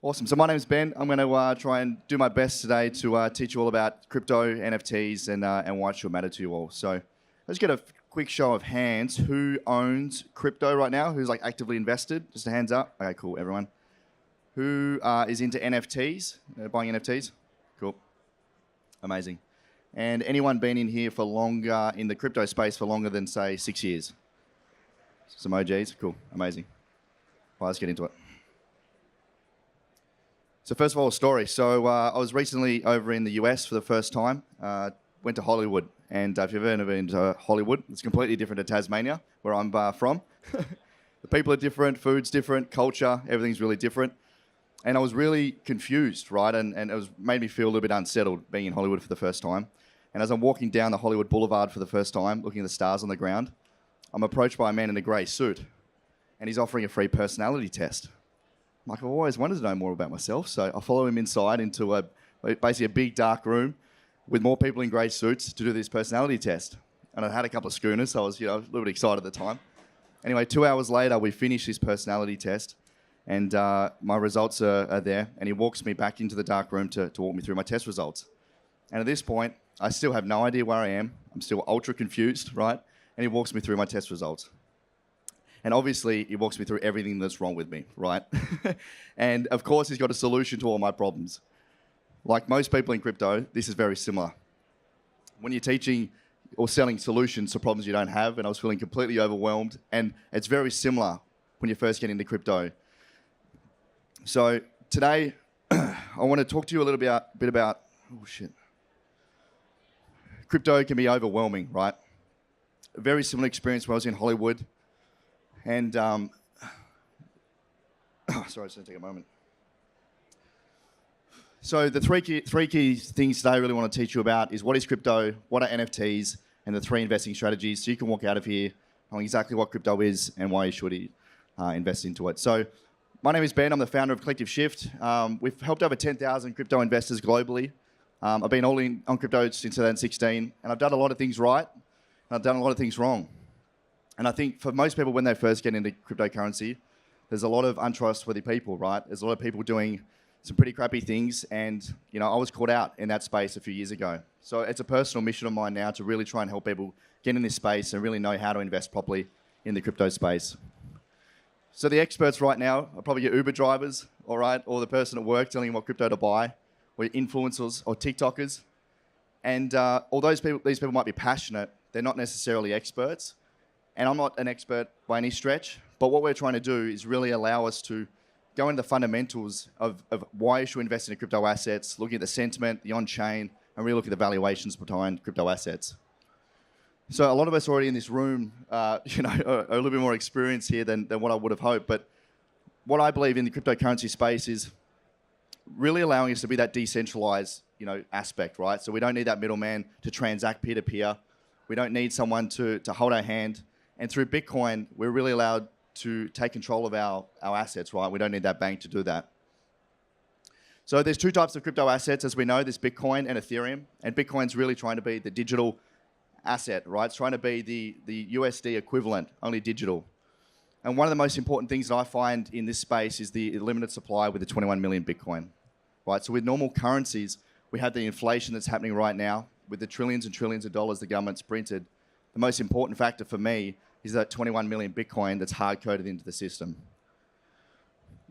Awesome. So my name is Ben. I'm going to try and do my best today to teach you all about crypto, NFTs, and why it should matter to you all. So let's get a quick show of hands. Who owns crypto right now? Who's like actively invested? Just a hands up. Okay, cool, everyone. Who is into NFTs? Buying NFTs? Cool. Amazing. And anyone been in here for longer, in the crypto space for longer than, say, 6 years? Some OGs? Cool. Amazing. Well, let's get into it. So first of all, a story. So I was recently over in the US for the first time. Went to Hollywood. And if you've ever been to Hollywood, it's completely different to Tasmania, where I'm from. The people are different, food's different, culture, everything's really different. And I was really confused, right? And it made me feel a little bit unsettled being in Hollywood for the first time. And as I'm walking down the Hollywood Boulevard for the first time, looking at the stars on the ground, I'm approached by a man in a grey suit. And he's offering a free personality test. I'm like, I've always wanted to know more about myself. So I follow him inside into basically a big dark room with more people in grey suits to do this personality test. And I had a couple of schooners, so I was a little bit excited at the time. Anyway, 2 hours later, we finished this personality test. And my results are there. And he walks me back into the dark room to walk me through my test results. And at this point, I still have no idea where I am. I'm still ultra confused, right? And he walks me through my test results. And obviously, he walks me through everything that's wrong with me, right? And of course, he's got a solution to all my problems. Like most people in crypto, this is very similar. When you're teaching or selling solutions to problems you don't have, and I was feeling completely overwhelmed, and it's very similar when you first get into crypto. So today, I want to talk to you a little bit about, oh shit. Crypto can be overwhelming, right? A very similar experience when I was in Hollywood. And, sorry, it's going to take a moment. So the three key things today I really want to teach you about is what is crypto, what are NFTs, and the 3 investing strategies. So you can walk out of here knowing exactly what crypto is and why you should invest into it. So my name is Ben. I'm the founder of Collective Shift. We've helped over 10,000 crypto investors globally. I've been all in on crypto since 2016, and I've done a lot of things right, and I've done a lot of things wrong. And I think for most people, when they first get into cryptocurrency, there's a lot of untrustworthy people, right? There's a lot of people doing some pretty crappy things, and I was caught out in that space a few years ago. So it's a personal mission of mine now to really try and help people get in this space and really know how to invest properly in the crypto space. So the experts right now are probably your Uber drivers, all right, or the person at work telling you what crypto to buy, or your influencers or TikTokers. And although these people might be passionate, they're not necessarily experts. And I'm not an expert by any stretch, but what we're trying to do is really allow us to go into the fundamentals of why you should invest in crypto assets, looking at the sentiment, the on-chain, and really look at the valuations behind crypto assets. So a lot of us already in this room, are a little bit more experienced here than what I would have hoped. But what I believe in the cryptocurrency space is really allowing us to be that decentralized, aspect, right? So we don't need that middleman to transact peer-to-peer. We don't need someone to hold our hand. And through Bitcoin, we're really allowed to take control of our assets, right? We don't need that bank to do that. So there's 2 types of crypto assets, as we know. There's Bitcoin and Ethereum. And Bitcoin's really trying to be the digital asset, right? It's trying to be the USD equivalent, only digital. And one of the most important things that I find in this space is the limited supply with the 21 million Bitcoin, right? So with normal currencies, we have the inflation that's happening right now with the trillions and trillions of dollars the government's printed. The most important factor for me is that 21 million Bitcoin that's hard-coded into the system.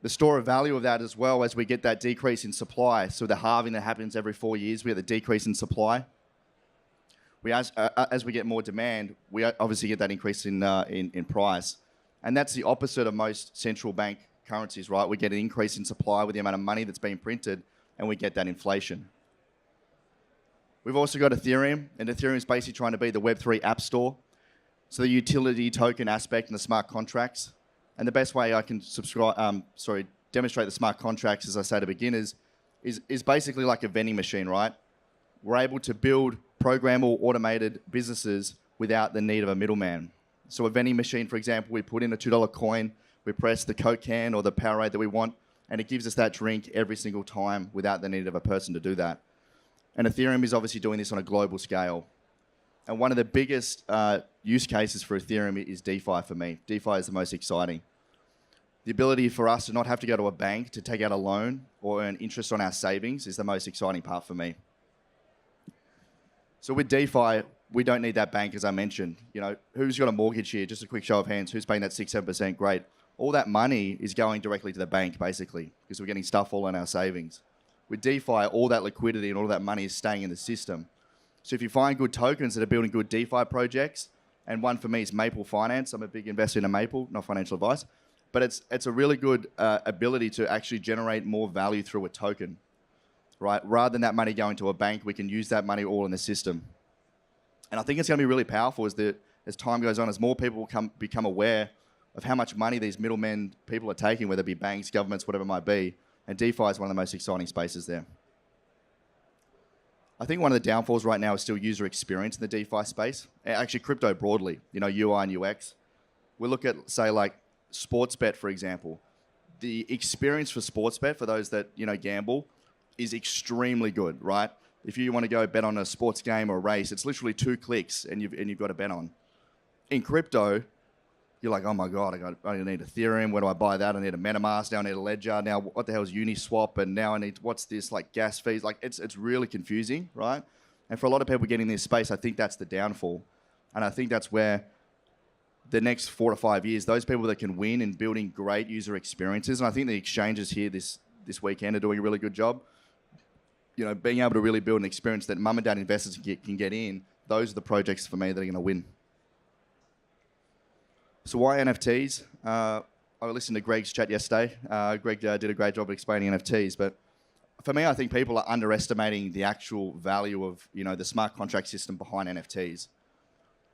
The store of value of that as well, as we get that decrease in supply, so the halving that happens every 4 years, we get the decrease in supply. As we get more demand, we obviously get that increase in price. And that's the opposite of most central bank currencies, right? We get an increase in supply with the amount of money that's being printed, and we get that inflation. We've also got Ethereum, and Ethereum is basically trying to be the Web3 app store. So the utility token aspect and the smart contracts. And the best way I can demonstrate the smart contracts, as I say to beginners, is basically like a vending machine, right? We're able to build programmable automated businesses without the need of a middleman. So a vending machine, for example, we put in a $2 coin, we press the Coke can or the Powerade that we want, and it gives us that drink every single time without the need of a person to do that. And Ethereum is obviously doing this on a global scale. And one of the biggest use cases for Ethereum is DeFi for me. DeFi is the most exciting. The ability for us to not have to go to a bank to take out a loan or earn interest on our savings is the most exciting part for me. So with DeFi, we don't need that bank, as I mentioned. Who's got a mortgage here? Just a quick show of hands. Who's paying that 6-7%? Great. All that money is going directly to the bank, basically, because we're getting stuff all in our savings. With DeFi, all that liquidity and all that money is staying in the system. So if you find good tokens that are building good DeFi projects, and one for me is Maple Finance. I'm a big investor in a Maple, not financial advice. But it's a really good ability to actually generate more value through a token, right? Rather than that money going to a bank, we can use that money all in the system. And I think it's going to be really powerful as time goes on, as more people become aware of how much money these middlemen people are taking, whether it be banks, governments, whatever it might be. And DeFi is one of the most exciting spaces there. I think one of the downfalls right now is still user experience in the DeFi space. Actually, crypto broadly, UI and UX. We look at, say, like Sportsbet, for example. The experience for Sportsbet, for those that gamble, is extremely good, right? If you want to go bet on a sports game or a race, it's literally 2 clicks and you've got a bet on. In crypto, you're like, oh my God, I need Ethereum. Where do I buy that? I need a MetaMask. Now I need a Ledger. Now what the hell is Uniswap? And now I need, what's this, like gas fees? Like it's really confusing, right? And for a lot of people getting in this space, I think that's the downfall. And I think that's where the next 4 to 5 years, those people that can win in building great user experiences, and I think the exchanges here this weekend are doing a really good job. Being able to really build an experience that mum and dad investors can get in, those are the projects for me that are going to win. So why NFTs? I listened to Greg's chat yesterday. Greg did a great job of explaining NFTs, but for me, I think people are underestimating the actual value of the smart contract system behind NFTs.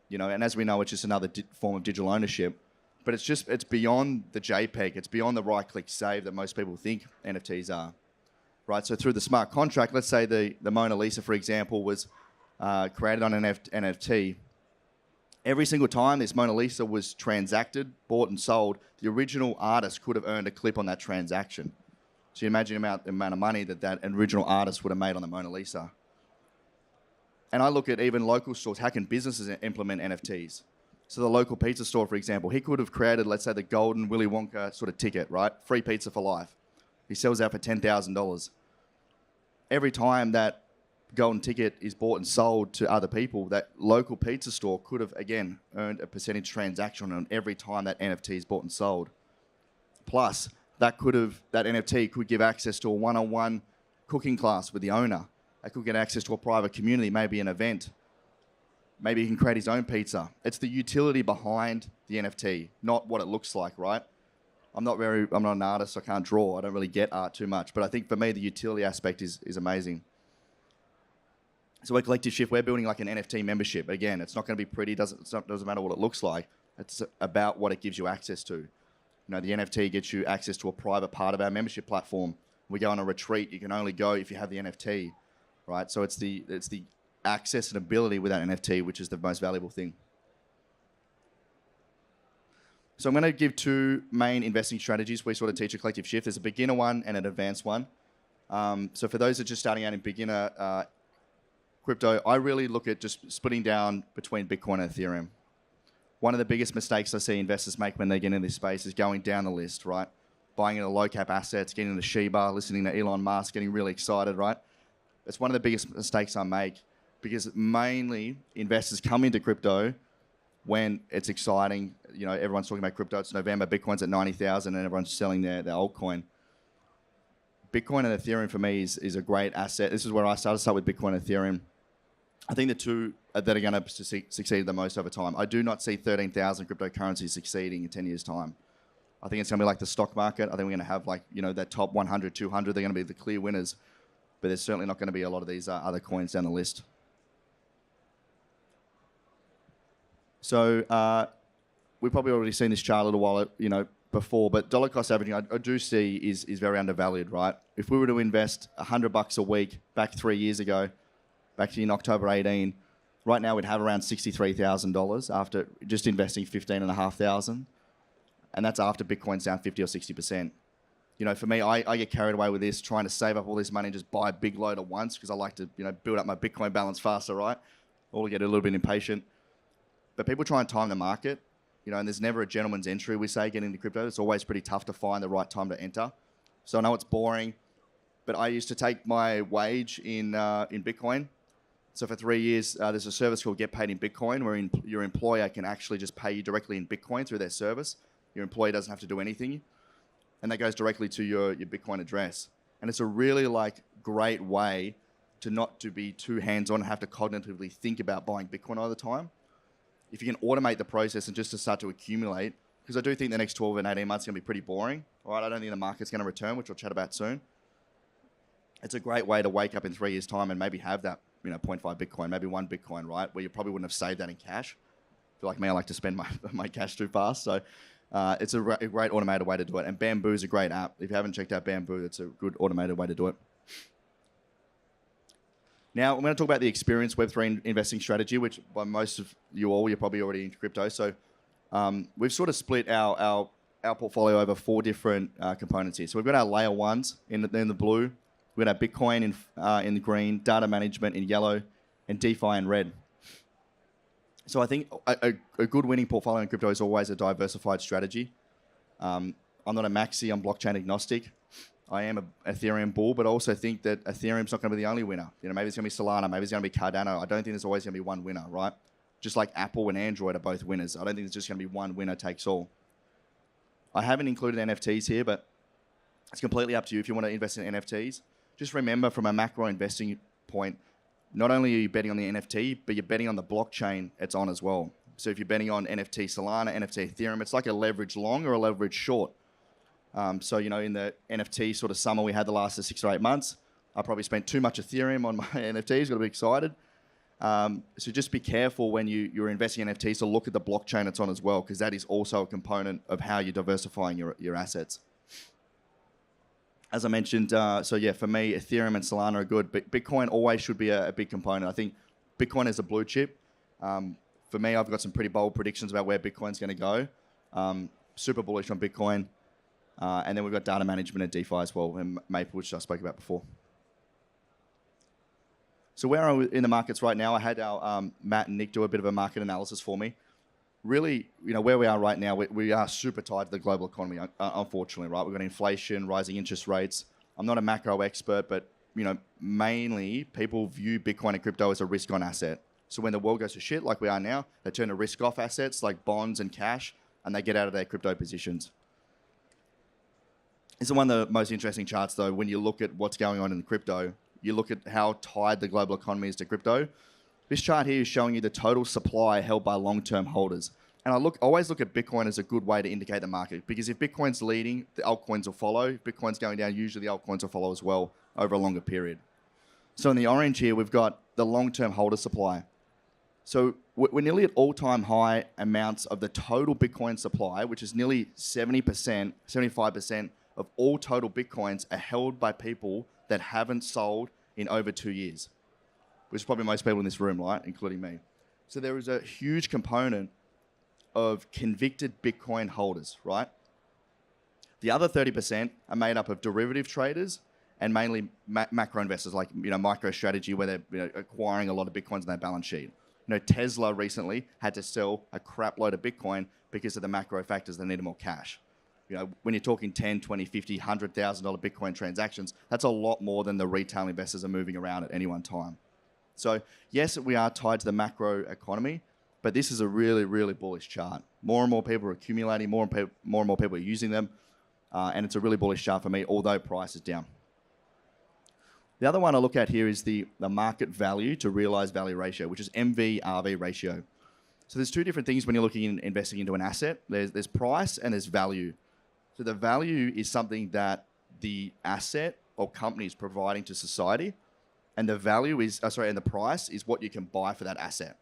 And as we know, it's just another form of digital ownership. But it's beyond the JPEG. It's beyond the right-click save that most people think NFTs are. Right? So through the smart contract, let's say the Mona Lisa, for example, was created on an NFT. Every single time this Mona Lisa was transacted, bought and sold, the original artist could have earned a clip on that transaction. So you imagine the amount of money that original artist would have made on the Mona Lisa. And I look at even local stores. How can businesses implement NFTs? So the local pizza store, for example, he could have created, let's say, the golden Willy Wonka sort of ticket, right? Free pizza for life. He sells that for $10,000. Every time that golden ticket is bought and sold to other people, that local pizza store could have, again, earned a percentage transaction on every time that NFT is bought and sold. Plus, that NFT could give access to a one-on-one cooking class with the owner. It could get access to a private community, maybe an event. Maybe he can create his own pizza. It's the utility behind the NFT, not what it looks like, right? I'm not an artist, so I can't draw. I don't really get art too much. But I think for me, the utility aspect is amazing. So at Collective Shift, we're building like an NFT membership. Again, it's not going to be pretty. Doesn't matter what it looks like. It's about what it gives you access to. The NFT gets you access to a private part of our membership platform. We go on a retreat. You can only go if you have the NFT, right? So it's the access and ability with that NFT, which is the most valuable thing. So I'm going to give 2 main investing strategies we sort of teach at Collective Shift. There's a beginner one and an advanced one. So for those that are just starting out in beginner crypto, I really look at just splitting down between Bitcoin and Ethereum. One of the biggest mistakes I see investors make when they get into this space is going down the list, right? Buying into low cap assets, getting into Shiba, listening to Elon Musk, getting really excited, right? It's one of the biggest mistakes I make because mainly investors come into crypto when it's exciting. Everyone's talking about crypto. It's November. Bitcoin's at 90,000 and everyone's selling their altcoin. Bitcoin and Ethereum for me is a great asset. This is where I started. Start with Bitcoin and Ethereum. I think the 2 that are going to succeed the most over time. I do not see 13,000 cryptocurrencies succeeding in 10 years' time. I think it's going to be like the stock market. I think we're going to have that top 100, 200. They're going to be the clear winners. But there's certainly not going to be a lot of these other coins down the list. So we've probably already seen this chart a little while, before, but dollar cost averaging I do see is very undervalued, right? If we were to invest $100 a week back 3 years ago, back in October 18, right now we'd have around $63,000 after just investing $15,500, and that's after Bitcoin's down 50 or 60%. For me, I get carried away with this, trying to save up all this money and just buy a big load at once because I like to, build up my Bitcoin balance faster, right? Or get a little bit impatient. But people try and time the market. and there's never a gentleman's entry, we say, getting into crypto. It's always pretty tough to find the right time to enter. So I know it's boring, but I used to take my wage in Bitcoin. So for 3 years, there's a service called Get Paid in Bitcoin, where your employer can actually just pay you directly in Bitcoin through their service. Your employee doesn't have to do anything, and that goes directly to your Bitcoin address. And it's a really great way to be too hands-on and have to cognitively think about buying Bitcoin all the time. If you can automate the process and just to start to accumulate, because I do think the next 12 and 18 months is going to be pretty boring. All right, I don't think the market's going to return, which we'll chat about soon. It's a great way to wake up in 3 years' time and maybe have that 0.5 Bitcoin, maybe 1 Bitcoin, right? Where you probably wouldn't have saved that in cash. If you're like me, I like to spend my cash too fast. So it's a great automated way to do it. And Bamboo is a great app. If you haven't checked out Bamboo, it's a good automated way to do it. Now, I'm going to talk about the experienced Web3 investing strategy, which by most of you're probably already into crypto. So we've sort of split our portfolio over 4 different components here. So we've got our layer ones in the blue. We've got our Bitcoin in the green, data management in yellow, and DeFi in red. So I think a good winning portfolio in crypto is always a diversified strategy. I'm not a maxi, I'm blockchain agnostic. I am an Ethereum bull, but I also think that Ethereum's not going to be the only winner. Maybe it's going to be Solana, maybe it's going to be Cardano. I don't think there's always going to be one winner, right? Just like Apple and Android are both winners. I don't think there's just going to be one winner takes all. I haven't included NFTs here, but it's completely up to you if you want to invest in NFTs. Just remember, from a macro investing point, not only are you betting on the NFT, but you're betting on the blockchain it's on as well. So if you're betting on NFT Solana, NFT Ethereum, it's like a leverage long or a leverage short. So, in the NFT sort of summer we had the last 6 or 8 months, I probably spent too much Ethereum on my NFTs, got to be excited. So just be careful when you're investing in NFTs to look at the blockchain it's on as well, because that is also a component of how you're diversifying your assets. As I mentioned, for me, Ethereum and Solana are good, but Bitcoin always should be a big component. I think Bitcoin is a blue chip. For me, I've got some pretty bold predictions about where Bitcoin's going to go. Super bullish on Bitcoin. And then we've got data management and DeFi as well, and Maple, which I spoke about before. So where are we in the markets right now? I had our Matt and Nick do a bit of a market analysis for me. Really, where we are right now, we are super tied to the global economy, unfortunately, right? We've got inflation, rising interest rates. I'm not a macro expert, but mainly people view Bitcoin and crypto as a risk-on asset. So when the world goes to shit, like we are now, they turn to risk-off assets like bonds and cash, and they get out of their crypto positions. It's one of the most interesting charts, though, when you look at what's going on in crypto. You look at how tied the global economy is to crypto. This chart here is showing you the total supply held by long-term holders. And I always look at Bitcoin as a good way to indicate the market, because if Bitcoin's leading, the altcoins will follow. If Bitcoin's going down, usually the altcoins will follow as well over a longer period. So in the orange here, we've got the long-term holder supply. So we're nearly at all-time high amounts of the total Bitcoin supply, which is nearly 70%, 75% of all total Bitcoins are held by people that haven't sold in over 2 years, which is probably most people in this room, right, including me. So there is a huge component of convicted Bitcoin holders, right? The other 30% are made up of derivative traders and mainly macro investors, like MicroStrategy, where they're acquiring a lot of Bitcoins on their balance sheet. Tesla recently had to sell a crap load of Bitcoin because of the macro factors. They needed more cash. When you're talking 10, 20, 50, $100,000 Bitcoin transactions, that's a lot more than the retail investors are moving around at any one time. So yes, we are tied to the macro economy, but this is a really, really bullish chart. More and more people are accumulating, more and more people are using them, and it's a really bullish chart for me, although price is down. The other one I look at here is the market value to realized value ratio, which is MV/RV ratio. So there's 2 different things when you're looking in investing into an asset. There's price and there's value. So the value is something that the asset or company is providing to society, and the value is, and the price is what you can buy for that asset.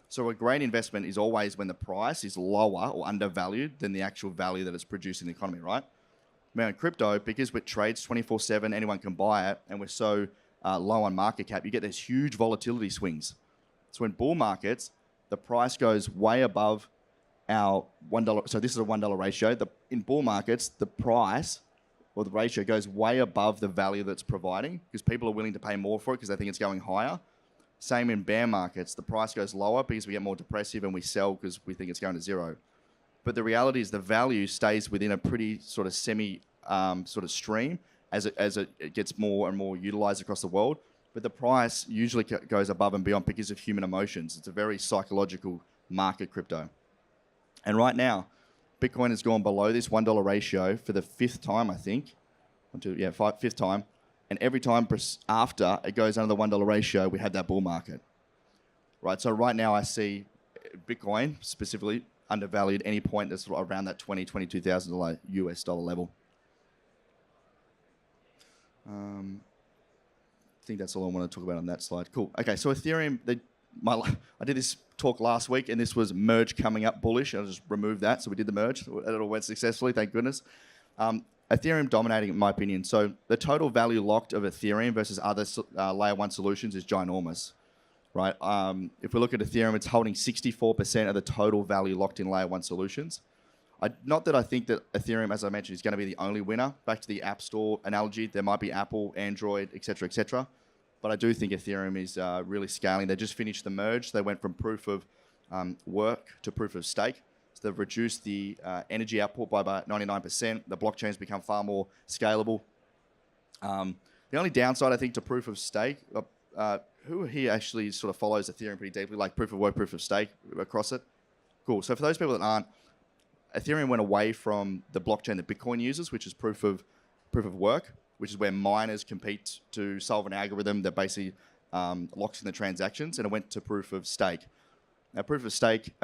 So a great investment is always when the price is lower or undervalued than the actual value that it's producing in the economy, right? Now in crypto, because it trades 24/7, anyone can buy it, and we're so low on market cap, you get these huge volatility swings. So in bull markets, the price goes way above our $1. So this is a $1 ratio. In bull markets, the price or the ratio goes way above the value that's providing, because people are willing to pay more for it because they think it's going higher. Same in bear markets. The price goes lower because we get more depressive and we sell because we think it's going to zero. But the reality is the value stays within a pretty sort of semi sort of stream as it gets more and more utilized across the world. But the price usually goes above and beyond because of human emotions. It's a very psychological market, crypto. And right now, Bitcoin has gone below this $1 ratio for the fifth time, I think. Fifth time. And every time after it goes under the $1 ratio, we have that bull market. Right. So right now I see Bitcoin specifically undervalued any point that's around that $22,000 US dollar level. I think that's all I want to talk about on that slide. Cool. Okay, so Ethereum, I did this talk last week, and this was merge coming up bullish. I'll just remove that. So we did the merge. It all went successfully, thank goodness. Ethereum dominating, in my opinion. So the total value locked of Ethereum versus other layer one solutions is ginormous, right? If we look at Ethereum, it's holding 64% of the total value locked in layer one solutions. Not that I think that Ethereum, as I mentioned, is going to be the only winner. Back to the App Store analogy, there might be Apple, Android, et cetera, but I do think Ethereum is really scaling. They just finished the merge. They went from proof of work to proof of stake. So they've reduced the energy output by about 99%. The blockchain's become far more scalable. The only downside, I think, to proof of stake, who here actually sort of follows Ethereum pretty deeply, like proof of work, proof of stake across it? Cool. So for those people that aren't, Ethereum went away from the blockchain that Bitcoin uses, which is proof of work, which is where miners compete to solve an algorithm that basically locks in the transactions, and it went to proof of stake. Now, proof of stake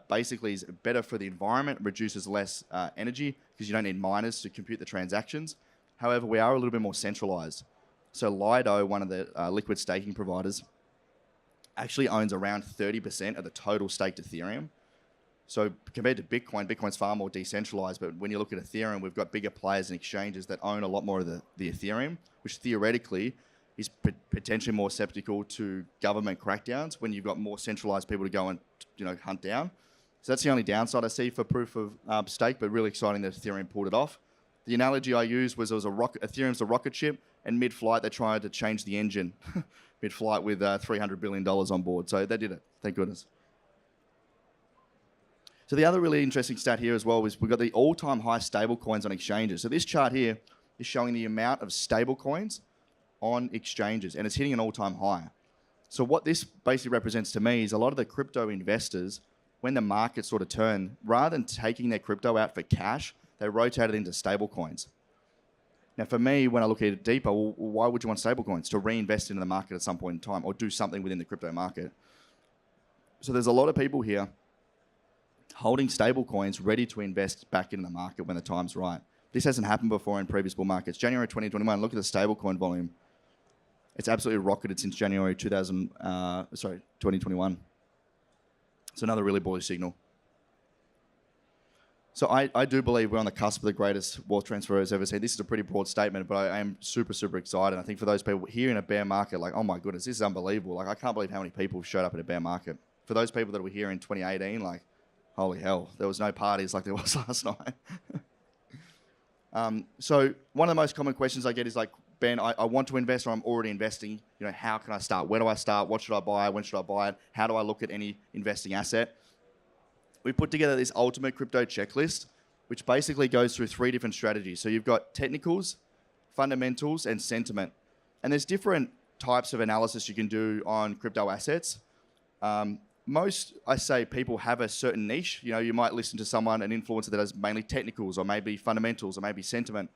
basically is better for the environment, reduces less energy because you don't need miners to compute the transactions. However, we are a little bit more centralized. So Lido, one of the liquid staking providers, actually owns around 30% of the total staked Ethereum. So compared to Bitcoin, Bitcoin's far more decentralized, but when you look at Ethereum, we've got bigger players and exchanges that own a lot more of the Ethereum, which theoretically is potentially more susceptible to government crackdowns when you've got more centralized people to go and hunt down. So that's the only downside I see for proof of stake, but really exciting that Ethereum pulled it off. The analogy I used was Ethereum's a rocket ship, and mid-flight they tried to change the engine mid-flight with $300 billion on board. So they did it, thank goodness. So the other really interesting stat here as well is we've got the all-time high stable coins on exchanges. So this chart here is showing the amount of stable coins on exchanges, and it's hitting an all-time high. So what this basically represents to me is a lot of the crypto investors, when the market sort of turned, rather than taking their crypto out for cash, they rotated into stable coins. Now for me, when I look at it deeper, well, why would you want stable coins? To reinvest into the market at some point in time or do something within the crypto market. So there's a lot of people here holding stable coins ready to invest back into the market when the time's right. This hasn't happened before in previous bull markets. January 2021, look at the stablecoin volume. It's absolutely rocketed since January 2021. It's another really bullish signal. So I do believe we're on the cusp of the greatest wealth transfer I've ever seen. This is a pretty broad statement, but I am super, super excited. I think for those people here in a bear market, like, oh my goodness, this is unbelievable. Like, I can't believe how many people showed up in a bear market. For those people that were here in 2018, like, holy hell, there was no parties like there was last night. So one of the most common questions I get is like, Ben, I want to invest or I'm already investing. How can I start? Where do I start? What should I buy? When should I buy it? How do I look at any investing asset? We put together this ultimate crypto checklist, which basically goes through 3 different strategies. So you've got technicals, fundamentals, and sentiment. And there's different types of analysis you can do on crypto assets. Most, I say, people have a certain niche. You might listen to someone, an influencer that has mainly technicals or maybe fundamentals or maybe sentiment.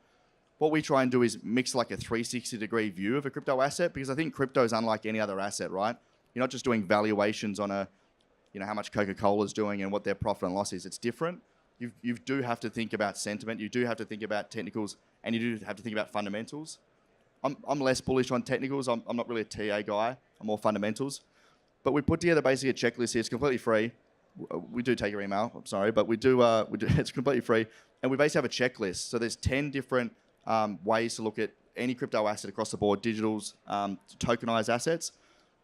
What we try and do is mix like a 360-degree view of a crypto asset because I think crypto is unlike any other asset, right? You're not just doing valuations on how much Coca-Cola is doing and what their profit and loss is. It's different. You do have to think about sentiment. You do have to think about technicals, and you do have to think about fundamentals. I'm less bullish on technicals. I'm not really a TA guy. I'm more fundamentals. But we put together basically a checklist here. It's completely free. We do take your email. I'm sorry, but we do. It's completely free, and we basically have a checklist. So there's 10 different ways to look at any crypto asset across the board, digitals, tokenized assets,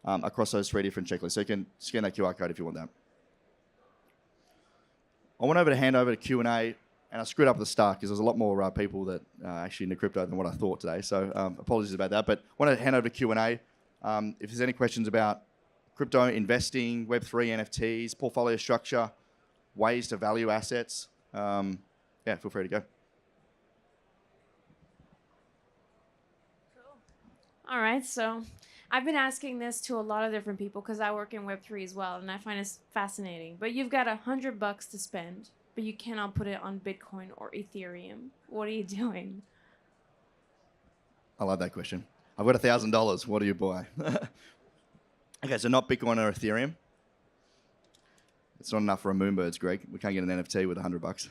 across those 3 different checklists. So you can scan that QR code if you want that. I want to hand over to Q&A, and I screwed up at the start because there's a lot more people that are actually into crypto than what I thought today. So apologies about that. But I want to hand over to Q&A. If there's any questions about crypto investing, Web3, NFTs, portfolio structure, ways to value assets, yeah, feel free to go. All right, so I've been asking this to a lot of different people because I work in Web3 as well, and I find it fascinating. But you've got $100 to spend, but you cannot put it on Bitcoin or Ethereum. What are you doing? I love that question. I've got $1,000. What do you buy? Okay, so not Bitcoin or Ethereum. It's not enough for a Moonbirds, Greg. We can't get an NFT with $100.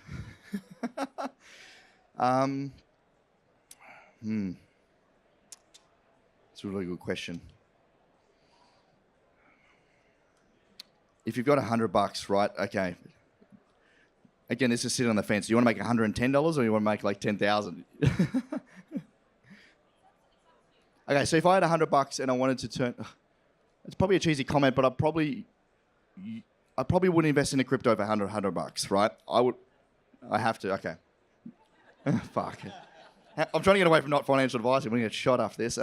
It's a really good question. If you've got $100, right? Okay. Again, this is sitting on the fence. Do you want to make $110 or you want to make like 10,000? Okay, so if I had $100 and I wanted to turn, it's probably a cheesy comment, but I probably wouldn't invest in a crypto for $100, right? I have to. Okay. Fuck. I'm trying to get away from not financial advice. I'm going to get shot after this.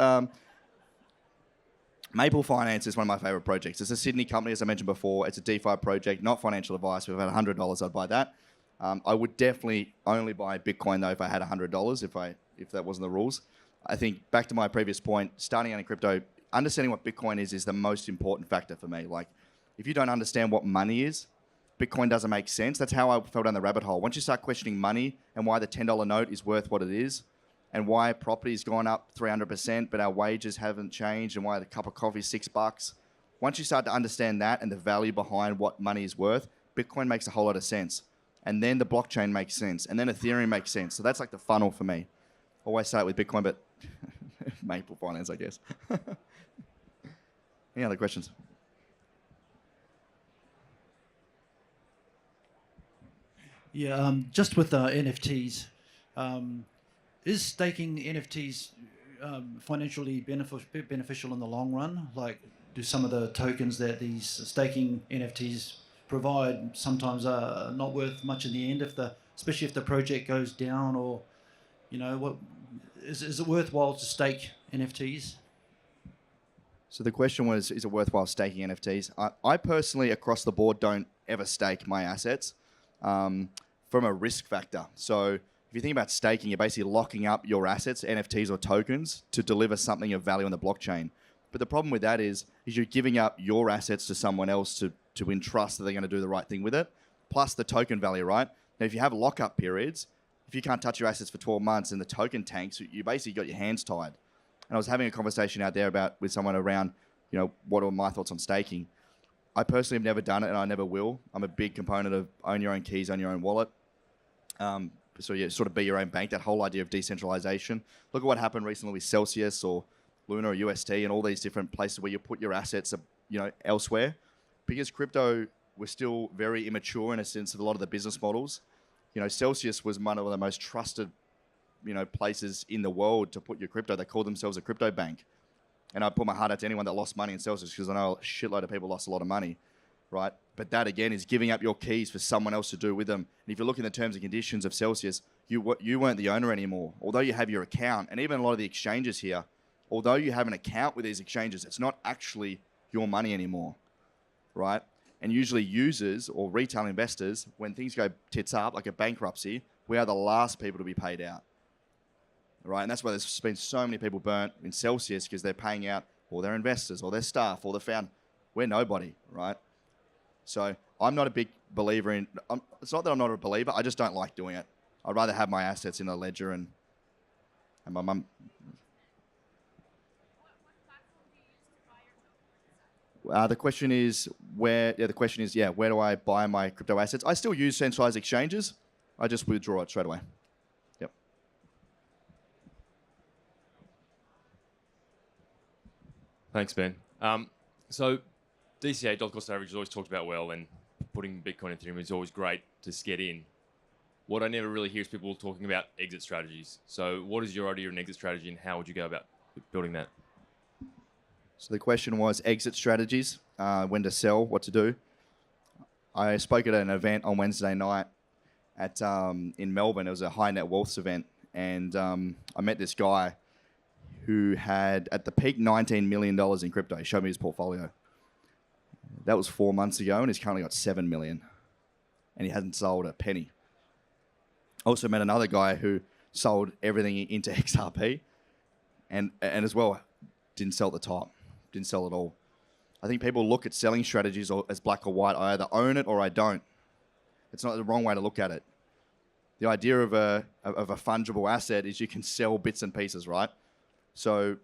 Maple Finance is one of my favorite projects. It's a Sydney company, as I mentioned before. It's a DeFi project, not financial advice. If I had $100, I'd buy that. I would definitely only buy Bitcoin though if I had $100. If that wasn't the rules. I think back to my previous point, starting out in crypto, understanding what Bitcoin is the most important factor for me. Like, if you don't understand what money is, Bitcoin doesn't make sense. That's how I fell down the rabbit hole. Once you start questioning money and why the $10 note is worth what it is, and why property's gone up 300%, but our wages haven't changed, and why the cup of coffee is $6. Once you start to understand that and the value behind what money is worth, Bitcoin makes a whole lot of sense. And then the blockchain makes sense. And then Ethereum makes sense. So that's like the funnel for me. Always start with Bitcoin, but Maple Finance, I guess. Any other questions? Yeah, just with NFTs, is staking NFTs financially beneficial in the long run? Like, do some of the tokens that these staking NFTs provide sometimes are not worth much in the end, especially if the project goes down, or what is it worthwhile to stake NFTs? So the question was, is it worthwhile staking NFTs? I personally, across the board, don't ever stake my assets from a risk factor. So if you think about staking, you're basically locking up your assets, NFTs or tokens, to deliver something of value on the blockchain. But the problem with that is you're giving up your assets to someone else to entrust that they're going to do the right thing with it, plus the token value, right? Now, if you have lockup periods, if you can't touch your assets for 12 months and the token tanks, you basically got your hands tied. And I was having a conversation out there with someone around, what are my thoughts on staking. I personally have never done it, and I never will. I'm a big component of own your own keys, own your own wallet. So yeah, sort of be your own bank, that whole idea of decentralization. Look at what happened recently with Celsius or Luna or UST and all these different places where you put your assets, elsewhere. Because crypto was still very immature in a sense of a lot of the business models. Celsius was one of the most trusted, places in the world to put your crypto. They called themselves a crypto bank. And I put my heart out to anyone that lost money in Celsius, because I know a shitload of people lost a lot of money, right? But that, again, is giving up your keys for someone else to do with them. And if you look in the terms and conditions of Celsius, you weren't the owner anymore. Although you have your account, and even a lot of the exchanges here, although you have an account with these exchanges, it's not actually your money anymore, right? And usually users or retail investors, when things go tits up, like a bankruptcy, we are the last people to be paid out, right? And that's why there's been so many people burnt in Celsius, because they're paying out all their investors or their staff or the founder. We're nobody, right? So I'm not a big believer in, it's not that I'm not a believer, I just don't like doing it. I'd rather have my assets in a ledger and my mum. The question is where do I buy my crypto assets? I still use centralized exchanges. I just withdraw it straight away. Yep. Thanks, Ben. So DCA, dollar cost average, is always talked about well, and putting Bitcoin and Ethereum is always great to get in. What I never really hear is people talking about exit strategies. So what is your idea of an exit strategy, and how would you go about building that? So the question was exit strategies, when to sell, what to do. I spoke at an event on Wednesday night in Melbourne. It was a high net worth event, and I met this guy who had, at the peak, $19 million in crypto. He showed me his portfolio. That was 4 months ago, and he's currently got $7 million. and he hasn't sold a penny. Also met another guy who sold everything into XRP, and as well didn't sell at the top, didn't sell at all. I think people look at selling strategies as black or white. I either own it or I don't. It's not the wrong way to look at it. The idea of a fungible asset is you can sell bits and pieces, right? So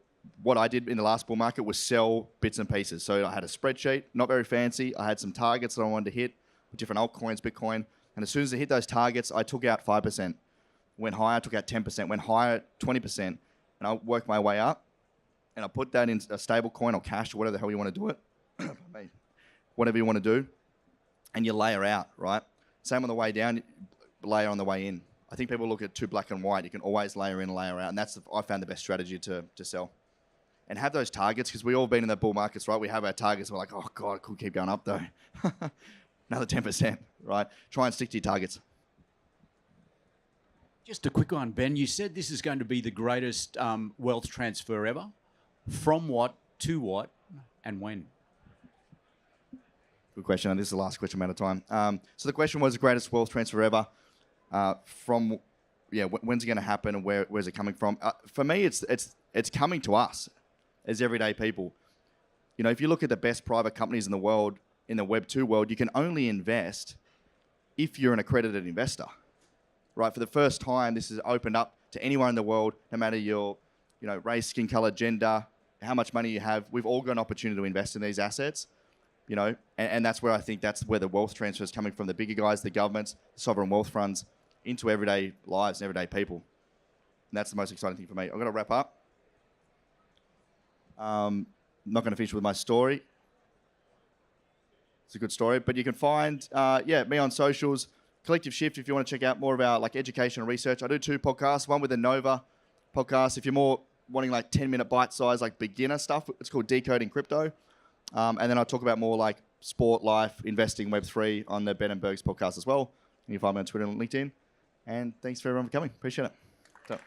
what I did in the last bull market was sell bits and pieces. So I had a spreadsheet, not very fancy. I had some targets that I wanted to hit with different altcoins, Bitcoin. And as soon as I hit those targets, I took out 5%. Went higher, I took out 10%. Went higher, 20%. And I worked my way up. And I put that in a stable coin or cash or whatever the hell you want to do it. Whatever you want to do. And you layer out, right? Same on the way down, layer on the way in. I think people look at too black and white. You can always layer in and layer out. And that's, I found, the best strategy to sell. And have those targets, because we all been in the bull markets, right? We have our targets. We're like, oh, God, it could keep going up, though. Another 10%, right? Try and stick to your targets. Just a quick one, Ben. You said this is going to be the greatest wealth transfer ever. From what, to what, and when? Good question. And this is the last question I'm out of time. So the question was the greatest wealth transfer ever. From, when's it going to happen and where's it coming from? For me, it's coming to us as everyday people. You know, if you look at the best private companies in the world, in the Web 2 world, you can only invest if you're an accredited investor, right? For the first time, this has opened up to anyone in the world, no matter your, race, skin color, gender, how much money you have. We've all got an opportunity to invest in these assets, and that's where I think that's where the wealth transfer is coming from, the bigger guys, the governments, the sovereign wealth funds, into everyday lives and everyday people. And that's the most exciting thing for me. I've got to wrap up. I'm not going to finish with my story. It's a good story, but you can find me on socials, Collective Shift, if you want to check out more of our education and research. I do 2 podcasts, one with the Nova podcast. If you're more wanting 10-minute bite-size beginner stuff, it's called Decoding Crypto. And then I talk about more sport, life, investing, Web3 on the Ben and Bergs podcast as well. You can find me on Twitter and LinkedIn. And thanks for everyone for coming. Appreciate it. So.